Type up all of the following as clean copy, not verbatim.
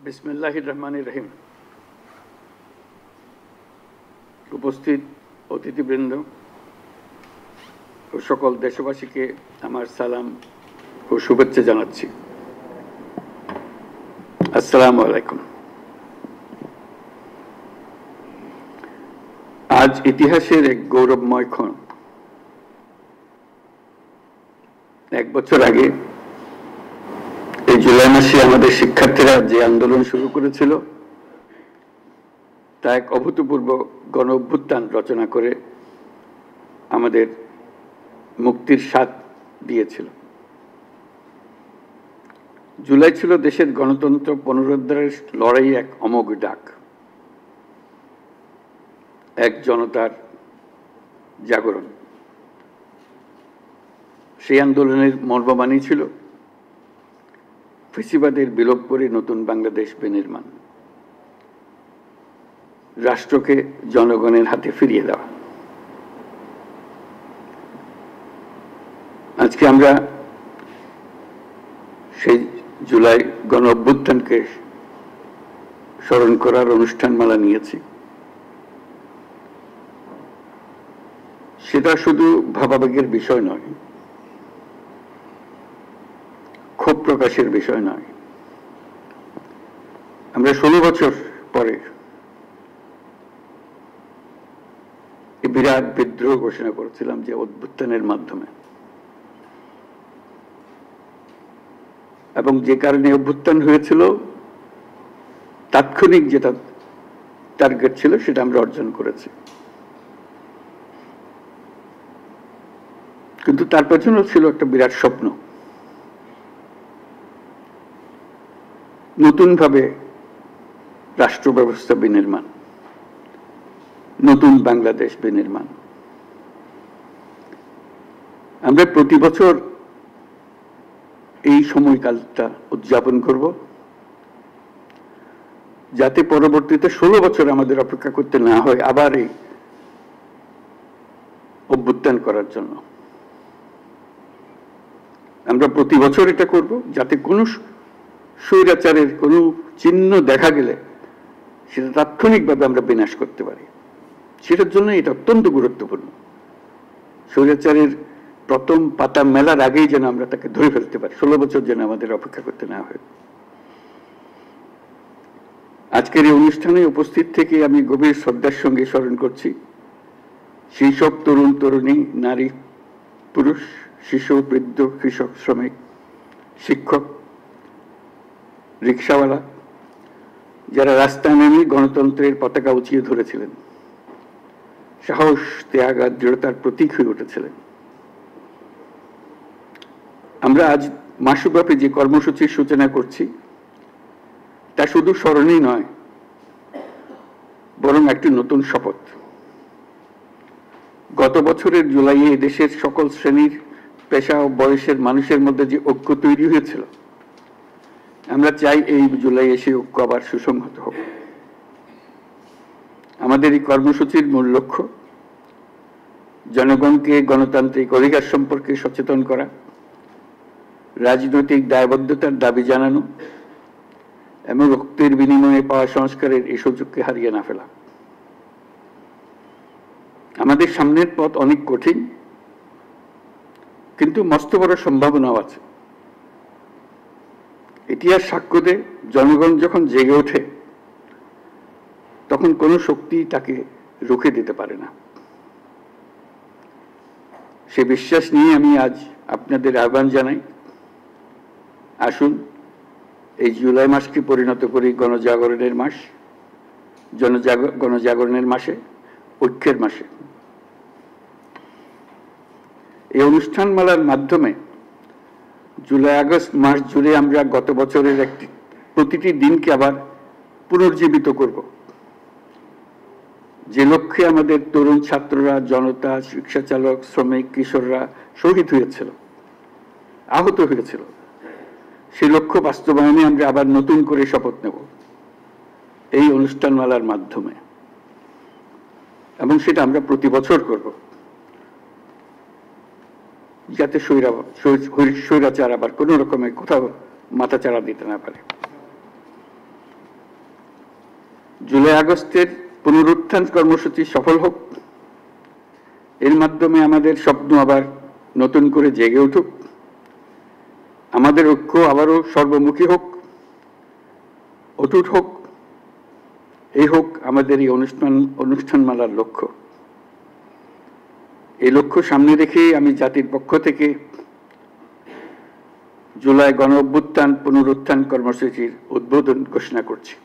বিসমিল্লাহির রহমানির রহিম। উপস্থিত অতিথিবৃন্দ ও সকল দেশবাসীকে আমার সালাম ও শুভেচ্ছা জানাচ্ছি। আসসালামু আলাইকুম। আজ ইতিহাসের এক গৌরবময় ক্ষণ। 1 বছর আগে এই জুলাই মাসে আমাদের শিক্ষার্থীরা যে আন্দোলন শুরু করেছিল তা এক অভূতপূর্ব গণ অভ্যুত্থান রচনা করে আমাদের মুক্তির স্বাদ দিয়েছিল। জুলাই ছিল দেশের গণতন্ত্র পুনরুদ্ধারের লড়াই এক অমোঘ ডাক, এক জনতার জাগরণ। সেই আন্দোলনের মর্মবাণী ছিল ফ্যাসিবাদের বিলোপ করে নতুন বাংলাদেশ বিনির্মাণ, রাষ্ট্রকে জনগণের হাতে ফিরিয়ে দেওয়া। আজকে আমরা সেই জুলাই গণ অভ্যুত্থানকে স্মরণ করার অনুষ্ঠানমালা নিয়েছি। সেটা শুধু ভাবাবেগের বিষয় নয়, ক্ষোভ প্রকাশের বিষয় নয়। আমরা 16 বছর পরে বিরাট বিদ্রোহ ঘোষণা করেছিলাম যে অভ্যুত্থানের মাধ্যমে, এবং যে কারণে অভ্যুত্থান হয়েছিল তাৎক্ষণিক যেটা টার্গেট ছিল সেটা আমরা অর্জন করেছি। কিন্তু তার পেছনেও ছিল একটা বিরাট স্বপ্ন, নতুনভাবে রাষ্ট্র ব্যবস্থা বিনির্মাণ, নতুন বাংলাদেশ বিনির্মাণ। আমরা প্রতি বছর এই সময়কালটা উদযাপন করব, যাতে পরবর্তীতে 16 বছর আমাদের অপেক্ষা করতে না হয় আবার এই অভ্যুত্থান করার জন্য। আমরা প্রতি বছর এটা করব, যাতে কোনো স্বৈরাচারের কোনো চিহ্ন দেখা গেলে সেটা তাৎক্ষণিকভাবে আমরা বিনাশ করতে পারি। সেটার জন্য এটা অত্যন্ত গুরুত্বপূর্ণ। স্বৈরাচারের প্রথম পাতা মেলার আগেই যেন আমরা তাকে ধরে ফেলতে পারি, 16 বছর যেন আমাদের অপেক্ষা করতে না হয়। আজকের এই অনুষ্ঠানে উপস্থিত থেকে আমি গভীর শ্রদ্ধার সঙ্গে স্মরণ করছি সেই সব তরুণ তরুণী, নারী পুরুষ, শিশু, বৃদ্ধ, কৃষক, শ্রমিক, শিক্ষক, রিক্সাওয়ালা, যারা রাস্তায় নেমে গণতন্ত্রের পতাকা উঁচিয়ে ধরেছিলেন, সাহস, ত্যাগ আর দৃঢ়তার প্রতীক হয়ে উঠেছিলেন। আমরা আজ মাসব্যাপী যে কর্মসূচির সূচনা করছি তা শুধু স্মরণই নয়, বরং একটি নতুন শপথ। গত বছরের জুলাইয়ে দেশের সকল শ্রেণীর, পেশা ও বয়সের মানুষের মধ্যে যে ঐক্য তৈরি হয়েছিল, আমরা চাই এই জুলাইয়ে সেই ঐক্য আবার সুসংহত হোক। আমাদের এই কর্মসূচির মূল লক্ষ্য জনগণকে গণতান্ত্রিক অধিকার সম্পর্কে সচেতন করা, রাজনৈতিক দায়বদ্ধতার দাবি জানানো এবং রক্তের বিনিময়ে পাওয়া সংস্কারের এই সুযোগকে হারিয়ে না ফেলা। আমাদের সামনের পথ অনেক কঠিন, কিন্তু মস্ত বড় সম্ভাবনাও আছে। ইতিহাস সাক্ষ্য দেয়, জনগণ যখন জেগে ওঠে তখন কোনো শক্তি তাকে রুখে দিতে পারে না। সে বিশ্বাস নিয়ে আমি আজ আপনাদের আহ্বান জানাই, আসুন এই জুলাই মাসকে পরিণত করি গণজাগরণের মাস, গণজাগরণের মাসে, ঐক্যের মাসে। এই অনুষ্ঠানমালার মাধ্যমে জুলাই আগস্ট মাস জুড়ে আমরা গত বছরের প্রতিটি দিনকে আবার পুনর্জীবিত করব, যে লক্ষ্যে আমাদের তরুণ ছাত্ররা, জনতা, রিক্সা চালক, শ্রমিক, কিশোররা শহীদ হয়েছিল, আহত হয়েছিল। সেই লক্ষ্য বাস্তবায়নে আমরা আবার নতুন করে শপথ নেব এই অনুষ্ঠানমালার মাধ্যমে, এবং সেটা আমরা প্রতি বছর করব, যাতে স্বৈরাচার আবার কোনো রকমের কোথাও মাথাচাড়া দিতে না পারে। জুলাই আগস্টের পুনরুত্থান কর্মসূচি সফল হোক, এর মাধ্যমে আমাদের স্বপ্ন আবার নতুন করে জেগে উঠুক, আমাদের ঐক্য আবারও সর্বমুখী হোক, অটুট হোক, এই হোক আমাদের এই অনুষ্ঠানমালার লক্ষ্য। এই লক্ষ্য সামনে রেখে আমি জাতির পক্ষ থেকে জুলাই গণ অভ্যুত্থান পুনরুত্থান কর্মসূচির উদ্বোধন ঘোষণা করছি।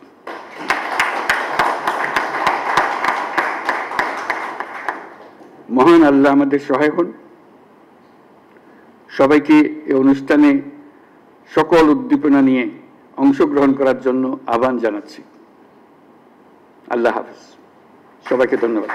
মহান আল্লাহ আমাদের সহায় হন। সবাইকে এই অনুষ্ঠানে সকল উদ্দীপনা নিয়ে অংশগ্রহণ করার জন্য আহ্বান জানাচ্ছি। আল্লাহ হাফেজ, সবাইকে ধন্যবাদ।